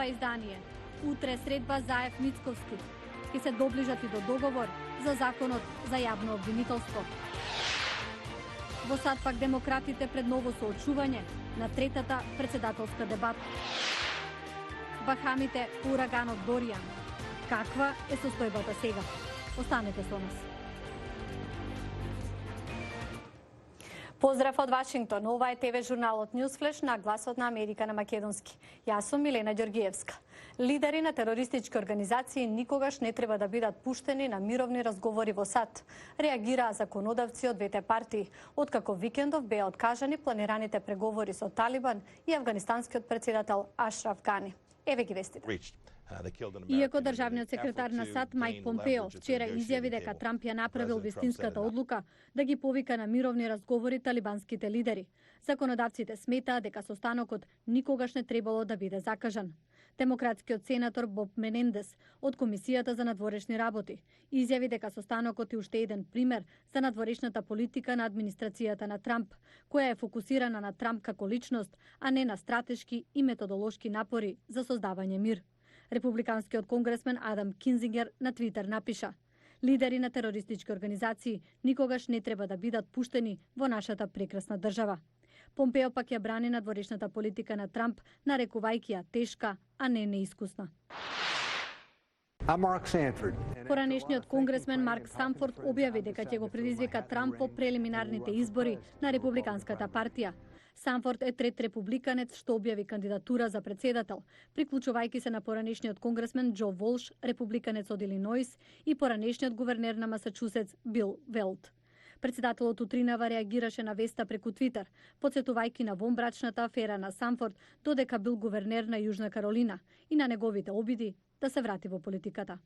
ова издание. Утре средба Заев Мицковски. Ке се доближат и до договор за законот за јавно обвинителство. Во САД пак демократите пред ново соочување на третата председателска дебата. Бахамите по ураганот Дориан. Каква е состојбата сега? Останете со нас. Поздрав од Вашингтон. Ова е ТВ журналот Newsflash на Гласот на Америка на македонски. Јас сум Милена Ѓоргиевска. Лидери на терористички организации никогаш не треба да бидат пуштени на мировни разговори во САД. Реагираа законодавци од двете партии, откако викендов беа откажани планираните преговори со Талибан и афганистанскиот председател Ашраф Гани. Еве ги вестите. Иако државниот секретар на САД Мајк Помпео вчера изјави дека Трамп ја направил вистинската одлука да ги повика на мировни разговори талибанските лидери, законодавците сметаа дека состанокот никогаш не требало да биде закажан. Демократскиот сенатор Боб Менендес од Комисијата за надворешни работи изјави дека состанокот е уште еден пример за надворешната политика на администрацијата на Трамп, која е фокусирана на Трамп како личност, а не на стратешки и методолошки напори за создавање мир. Републиканскиот конгресмен Адам Кинзингер на Твитер напиша: лидери на терористички организации никогаш не треба да бидат пуштени во нашата прекрасна држава. Помпео пак ја брани надворешната политика на Трамп, нарекувајќи ја тешка, а не неискусна. Поранешниот конгресмен Марк Санфорд објави дека ќе го предизвика Трамп во прелиминарните избори на Републиканската партија. Санфорд е трет републиканец што објави кандидатура за председател, приклучувајќи се на поранешниот конгресмен Џо Волш, републиканец од Илинојс, и поранешниот гувернер на Масачусетс Бил Велт. Председателот утринава реагираше на веста преку Твитер, потсетувајќи на вонбрачната афера на Санфорд додека бил гувернер на Јужна Каролина и на неговите обиди да се врати во политиката.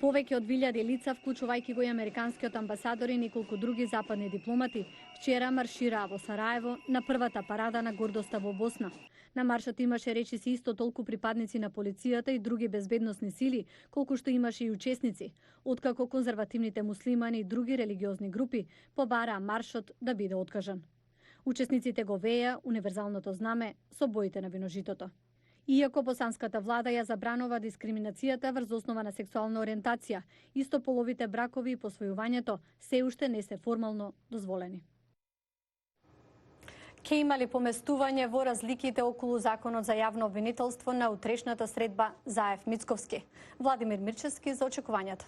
Повеќе од 1000 лица, вклучувајќи го и американскиот амбасадор и неколку други западни дипломати, вчера маршираа во Сараево на првата парада на гордоста во Босна. На маршот имаше речиси исто толку припадници на полицијата и други безбедносни сили, колку што имаше и учесници, откако конзервативните муслимани и други религиозни групи побараа маршот да биде откажан. Учесниците го вееа универзалното знаме со боите на виножитото. Иако босанската влада ја забранува дискриминацијата врз основа на сексуална ориентација, истополовите бракови и посвојувањето се уште не се формално дозволени. Ке има ли поместување во разликите околу законот за јавно обвинителство на утрешната средба Заев Мицковски? Владимир Мирчевски за очекувањата.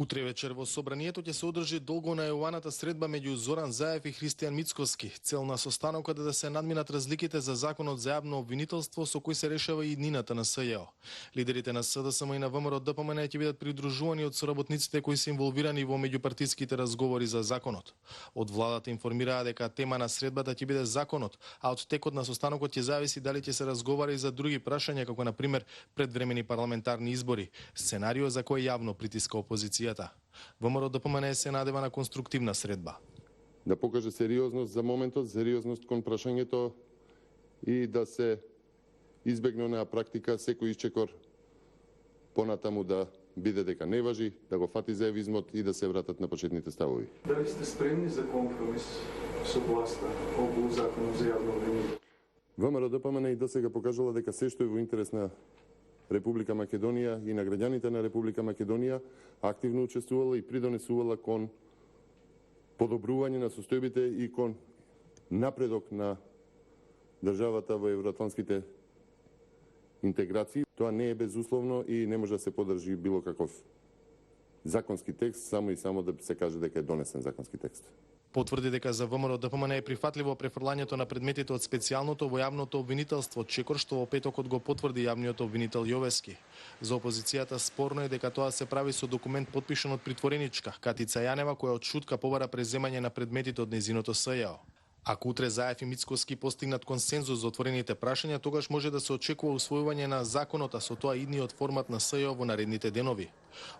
Утре вечер во собранието ќе се одржи долго најаваната средба меѓу Зоран Заев и Христијан Мицковски. Цел на состанокот е да се надминат разликите за законот за јавно обвинителство со кој се решава и иднината на СЈО. Лидерите на СДСМ и на ВМРО ДПМН ќе бидат придружувани од соработниците кои се инволвирани во меѓупартиските разговори за законот. Од владата информираа дека тема на средбата ќе биде законот, а од текот на состанокот ќе зависи дали ќе се разговара и за други прашања како на пример предвремени парламентарни избори, сценарио за кој јавно притиска опозицијата. ВМРО ДПМН се надева на конструктивна средба. Да покаже сериозност за моментот, сериозност кон прашањето и да се избегне на практика секој исчекор понатаму да биде дека не важи, да го фати за евизмот и да се вратат на почетните ставови. Дали сте спремни за компромис со власта околу законот за јавно обвинителство? ВМРО ДПМН и досега покажала дека се што е во интерес на Република Македонија и на граѓаните на Република Македонија активно учествувала и придонесувала кон подобрување на состојбите и кон напредок на државата во евроатлантските интеграции. Тоа не е безусловно и не може да се поддржи било каков законски текст, само и само да се каже дека е донесен законски текст. Потврди дека за ВМРО ДПМН е прифатливо префрлањето на предметите од специјалното во јавното обвинителство, чекор што во петокот го потврди јавниот обвинител Јовески. За опозицијата спорно е дека тоа се прави со документ потпишан од притвореничка Катица Јанева, која од шутка побара преземање на предметите од незиното СЈО. Ако утре Заев и Мицковски постигнат консензус за отворените прашања, тогаш може да се очекува усвојување на законот, а со тоа идниот формат на СЈО во наредните денови.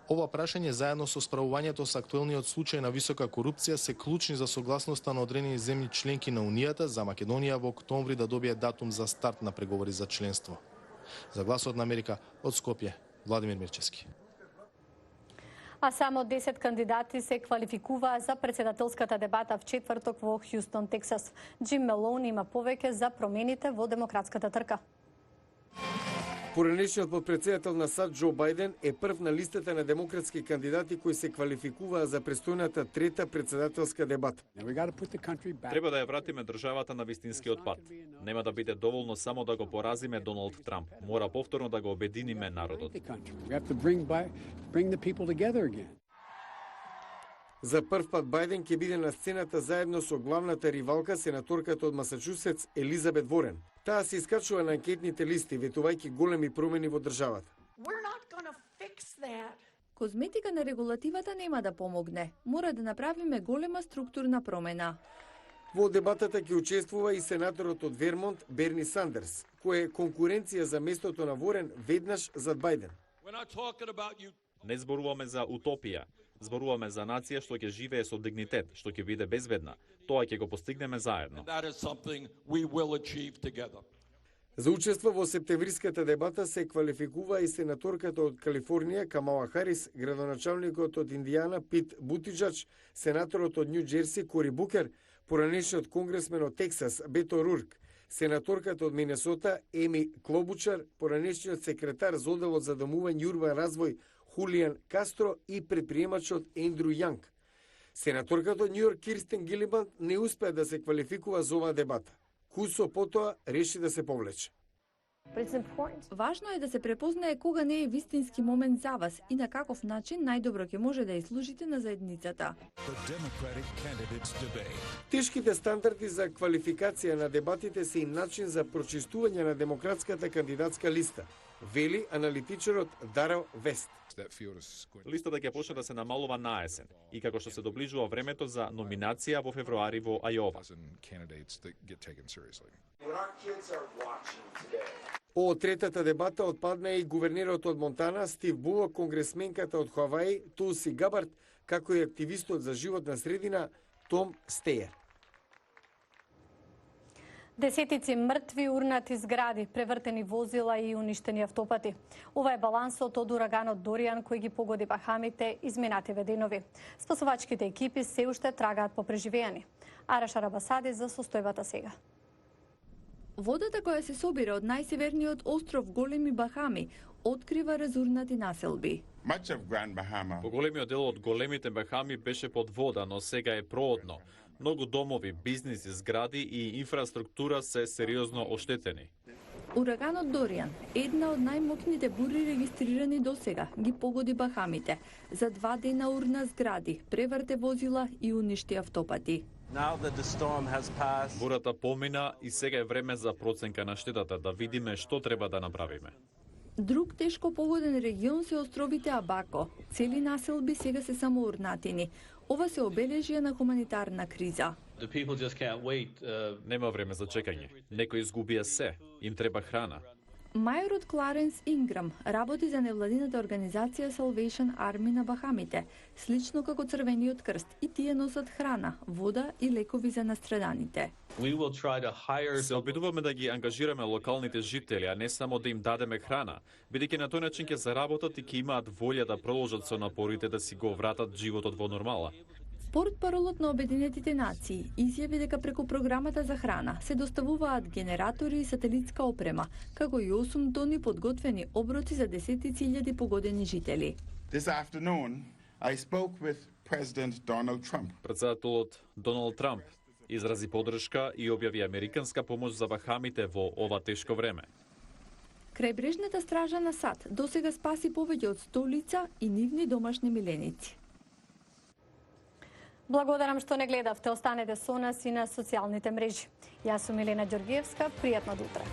Ова прашање заедно со справувањето со актуелниот случај на висока корупција се клучни за согласноста на одредени земји членки на Унијата за Македонија во октомври да добие датум за старт на преговори за членство. За Гласот на Америка од Скопје, Владимир Мирчевски. А само 10 кандидати се квалификуваа за председателската дебата в четврток во Хјустон, Тексас. Джим Мелоун има повеќе за промените во демократската трка. Поранешниот подпредседател на САД Џо Бајден е прв на листата на демократски кандидати кои се квалификуваа за престојната трета председателска дебата. Треба да ја вратиме државата на вистинскиот пат. Нема да биде доволно само да го поразиме Доналд Трамп. Мора повторно да го обединиме народот. За прв пат Бајден ќе биде на сцената заедно со главната ривалка, сенаторката од Масачусетс Елизабет Ворен. Таа се искачува на анкетните листи, ветувајќи големи промени во државата. Козметика на регулативата нема да помогне. Мора да направиме голема структурна промена. Во дебатата ќе учествува и сенаторот од Вермонт Берни Сандерс, кој е конкуренција за местото на Ворен веднаш зад Бајден. Не зборуваме за утопија. Зборуваме за нација што ќе живее со дигнитет, што ќе биде безбедна. Тоа ќе го постигнеме заедно. За учество во септемвриската дебата се квалификува и сенаторката од Калифорнија Камала Харис, градоначалникот од Индијана Пит Бутиџач, сенаторот од Њу Џерси Кори Букер, поранешниот конгресмен од Тексас Бето Рурк, сенаторката од Минесота Еми Клобучар, поранешниот секретар за одделот за домување и урбан развој Хулијан Кастро и предприемачот Ендру Јанг. Сенаторката од Њујорк Кирстен Гилибанд не успеа да се квалификува за оваа дебата. Кусо потоа реши да се повлече. Важно е да се препознае кога не е вистински момент за вас и на каков начин најдобро ќе може да изслужите на заедницата. Тешките стандарди за квалификација на дебатите се и начин за прочистување на демократската кандидатска листа, вели аналитичарот Дарел Вест. Листата ќе почне да се намалува на есен и како што се доближува времето за номинација во февруари во Ајова. Од третата дебата отпадна и гувернерот од Монтана Стив Булок, конгресменката од Хаваи Тулси Габард, како и активистот за животна средина Том Стејер. Десетици мртви, урнати згради, превртени возила и уништени автопати. Ова е балансот од ураганот Дориан кој ги погоди Бахамите изминативе денови. Спасувачките екипи се уште трагаат по преживеани. Ара Шарабасади за состојбата сега. Водата која се собира од најсеверниот остров Големи Бахами открива разурнати населби. Поголемиот дел од големите Бахами беше под вода, но сега е проодно. Многу домови, бизниси, згради и инфраструктура се сериозно оштетени. Ураганот Дориан, една од најмоќните бури регистрирани досега, ги погоди Бахамите. За 2 дена урна згради, преврте возила и уништи автопати. Бурата помина и сега е време за проценка на штетата, да видиме што треба да направиме. Друг тешко погоден регион се островите Абако. Цели населби сега се само урнатини. Ова се обележија на хуманитарна криза. Нема време за чекање. Некои изгубија се, им треба храна. Мајорот Кларенс Инграм работи за невладината организација Salvation Army на Бахамите, слично како Црвениот крст, и тие носат храна, вода и лекови за настраданите. Се обидуваме да ги ангажираме локалните жители, а не само да им дадеме храна, бидејќи на тој начин ќе заработат и ќе имаат волја да продолжат со напорите да си го вратат животот во нормала. Портпаролот на Обединетите нации изјави дека преку програмата за храна се доставуваат генератори и сателитска опрема, како и 8 тони подготвени оброци за десетици илјади погодени жители. This afternoon, I spoke with President Donald Trump. Председателот Доналд Трамп изрази поддршка и објави американска помош за Бахамите во ова тешко време. Крајбрежната стража на САД досега спаси повеќе од 100 лица и нивни домашни миленици. Благодарам што не гледавте. Останете со нас и на социјалните мрежи. Јас сум Милена Ѓоргиевска. Пријатно до утре.